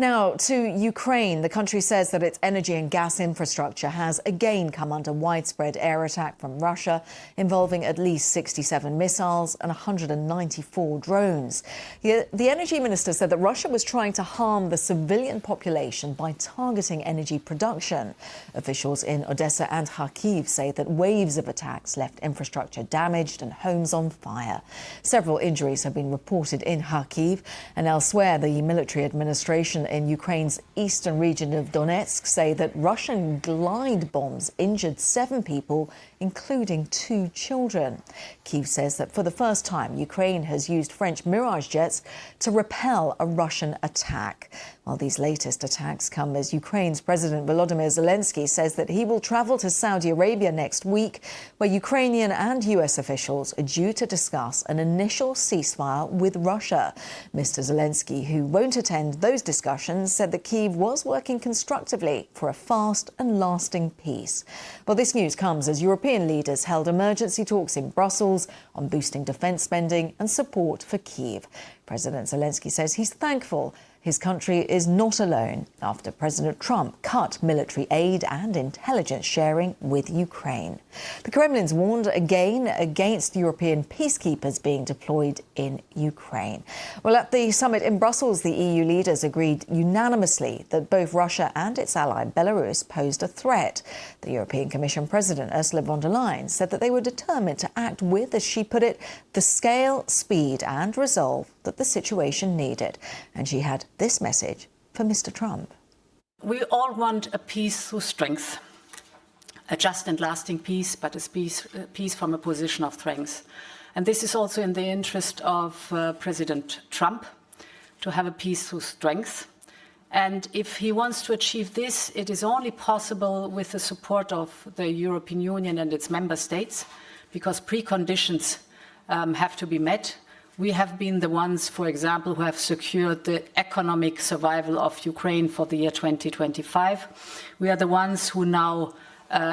Now to Ukraine. The country says that its energy and gas infrastructure has again come under widespread air attack from Russia, involving at least 67 missiles and 194 drones. The energy minister said that Russia was trying to harm the civilian population by targeting energy production. Officials in Odessa and Kharkiv say that waves of attacks left infrastructure damaged and homes on fire. Several injuries have been reported in Kharkiv, and elsewhere the military administration in Ukraine's eastern region of Donetsk say that Russian glide bombs injured 7 people, including 2 children. Kyiv says that for the first time, Ukraine has used French Mirage jets to repel a Russian attack. While these latest attacks come as Ukraine's President Volodymyr Zelensky says that he will travel to Saudi Arabia next week, where Ukrainian and US officials are due to discuss an initial ceasefire with Russia. Mr. Zelensky, who won't attend those discussions, said that Kyiv was working constructively for a fast and lasting peace. Well, this news comes as European leaders held emergency talks in Brussels on boosting defence spending and support for Kyiv. President Zelensky says he's thankful his country is not alone after President Trump cut military aid and intelligence sharing with Ukraine. The Kremlin's warned again against European peacekeepers being deployed in Ukraine. Well, at the summit in Brussels, the EU leaders agreed unanimously that both Russia and its ally Belarus posed a threat. The European Commission President Ursula von der Leyen said that they were determined to act with, as she put it, the scale, speed and resolve that the situation needed. And she had this message for Mr. Trump. We all want a peace through strength, a just and lasting peace, but a peace from a position of strength. And this is also in the interest of President Trump, to have a peace through strength. And if he wants to achieve this, it is only possible with the support of the European Union and its member states, because preconditions have to be met. We have been the ones, for example, who have secured the economic survival of Ukraine for the year 2025. We are the ones who now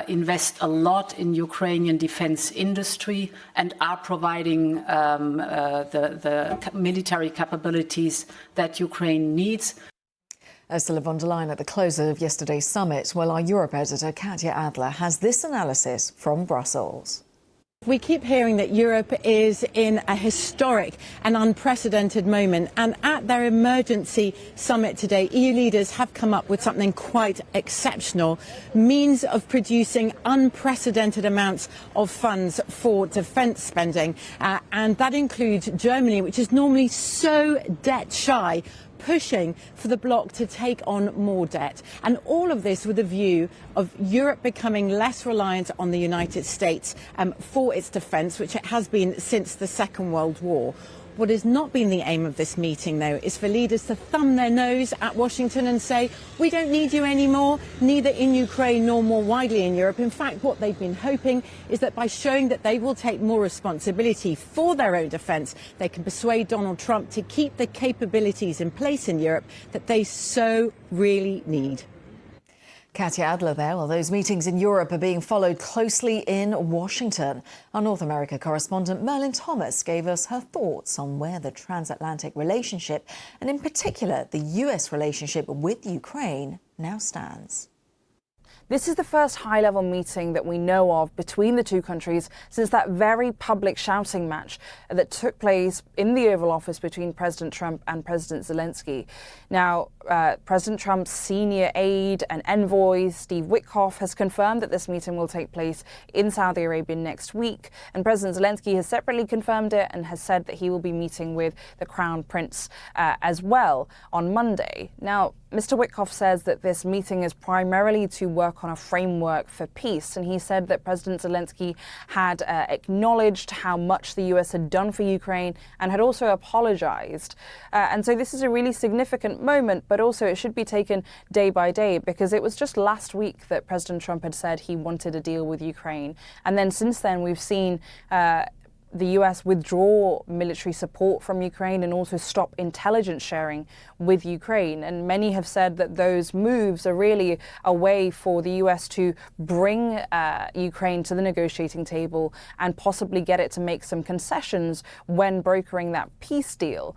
invest a lot in Ukrainian defense industry and are providing the military capabilities that Ukraine needs. Ursula von der Leyen at the close of yesterday's summit. Well, our Europe editor, Katya Adler, has this analysis from Brussels. We keep hearing that Europe is in a historic and unprecedented moment, and at their emergency summit today, EU leaders have come up with something quite exceptional, means of producing unprecedented amounts of funds for defence spending, and that includes Germany, which is normally so debt shy, pushing for the bloc to take on more debt. And all of this with a view of Europe becoming less reliant on the United States for its defence, which it has been since the Second World War. What has not been the aim of this meeting, though, is for leaders to thumb their nose at Washington and say, we don't need you anymore, neither in Ukraine nor more widely in Europe. In fact, what they've been hoping is that by showing that they will take more responsibility for their own defence, they can persuade Donald Trump to keep the capabilities in place in Europe that they so really need. Katya Adler there. Well, those meetings in Europe are being followed closely in Washington. Our North America correspondent Merlin Thomas gave us her thoughts on where the transatlantic relationship, and in particular the US relationship with Ukraine, now stands. This is the first high-level meeting that we know of between the two countries since that very public shouting match that took place in the Oval Office between President Trump and President Zelensky. Now, President Trump's senior aide and envoy, Steve Witkoff, has confirmed that this meeting will take place in Saudi Arabia next week. And President Zelensky has separately confirmed it and has said that he will be meeting with the Crown Prince as well on Monday. Now, Mr. Witkoff says that this meeting is primarily to work on a framework for peace, and he said that President Zelensky had acknowledged how much the US had done for Ukraine and had also apologized. And so this is a really significant moment, but also it should be taken day by day, because it was just last week that President Trump had said he wanted a deal with Ukraine. And then since then, we've seen the US withdraw military support from Ukraine and also stop intelligence sharing with Ukraine. And many have said that those moves are really a way for the US to bring Ukraine to the negotiating table and possibly get it to make some concessions when brokering that peace deal.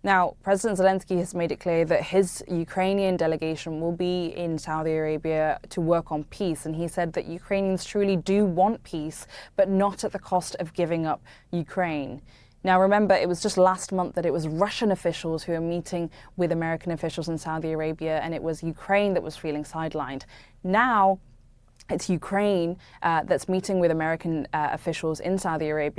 Now, President Zelensky has made it clear that his Ukrainian delegation will be in Saudi Arabia to work on peace. And he said that Ukrainians truly do want peace, but not at the cost of giving up Ukraine. Now, remember, it was just last month that it was Russian officials who were meeting with American officials in Saudi Arabia, and it was Ukraine that was feeling sidelined. Now, it's Ukraine that's meeting with American officials in Saudi Arabia.